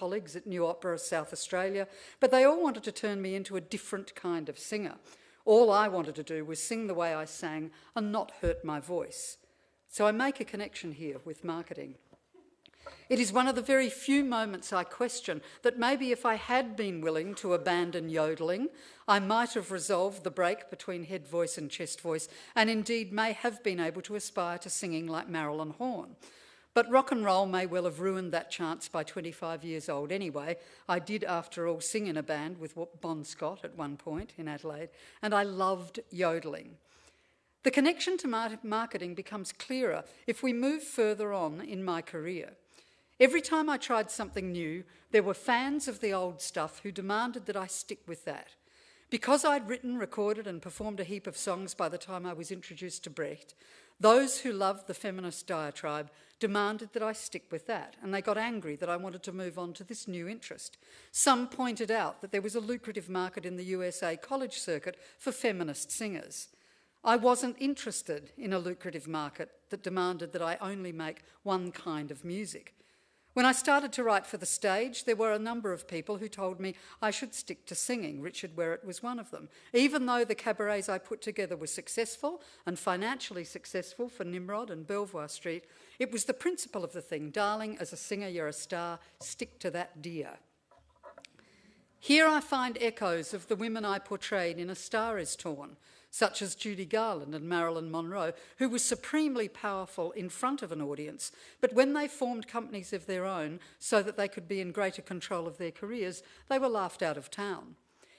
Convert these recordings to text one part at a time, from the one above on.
colleagues at New Opera South Australia, but they all wanted to turn me into a different kind of singer. All I wanted to do was sing the way I sang and not hurt my voice. So I make a connection here with marketing. It is one of the very few moments I question that maybe if I had been willing to abandon yodelling, I might have resolved the break between head voice and chest voice, and indeed may have been able to aspire to singing like Marilyn Horne. But rock and roll may well have ruined that chance by 25 years old anyway. I did, after all, sing in a band with Bon Scott at one point in Adelaide, and I loved yodelling. The connection to marketing becomes clearer if we move further on in my career. Every time I tried something new, there were fans of the old stuff who demanded that I stick with that. Because I'd written, recorded and performed a heap of songs by the time I was introduced to Brecht, those who loved the feminist diatribe demanded that I stick with that, and they got angry that I wanted to move on to this new interest. Some pointed out that there was a lucrative market in the USA college circuit for feminist singers. I wasn't interested in a lucrative market that demanded that I only make one kind of music. When I started to write for the stage, there were a number of people who told me I should stick to singing. Richard Werrett was one of them. Even though the cabarets I put together were successful and financially successful for Nimrod and Belvoir Street, it was the principle of the thing. Darling, as a singer, you're a star. Stick to that, dear. Here I find echoes of the women I portrayed in A Star Is Torn, such as Judy Garland and Marilyn Monroe, who were supremely powerful in front of an audience, but when they formed companies of their own so that they could be in greater control of their careers, they were laughed out of town.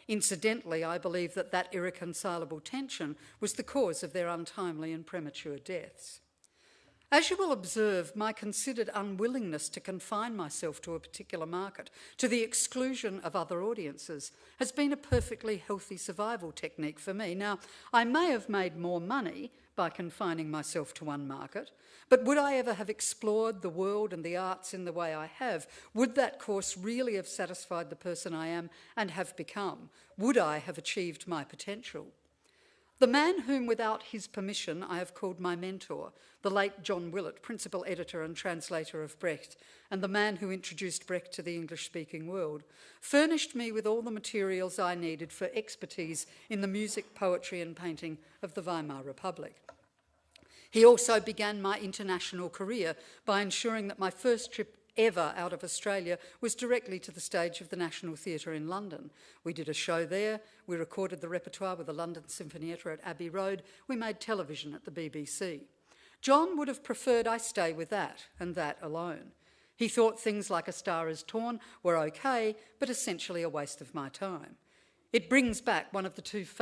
Incidentally, I believe that that irreconcilable tension was the cause of their untimely and premature deaths. As you will observe, my considered unwillingness to confine myself to a particular market, to the exclusion of other audiences, has been a perfectly healthy survival technique for me. Now, I may have made more money by confining myself to one market, but would I ever have explored the world and the arts in the way I have? Would that course really have satisfied the person I am and have become? Would I have achieved my potential? The man whom, without his permission, I have called my mentor, the late John Willett, principal editor and translator of Brecht, and the man who introduced Brecht to the English-speaking world, furnished me with all the materials I needed for expertise in the music, poetry and painting of the Weimar Republic. He also began my international career by ensuring that my first trip ever out of Australia was directly to the stage of the National Theatre in London. We did a show there, we recorded the repertoire with the London Sinfonietta at Abbey Road, we made television at the BBC. John would have preferred I stay with that, and that alone. He thought things like A Star Is Torn were okay, but essentially a waste of my time. It brings back one of the two famous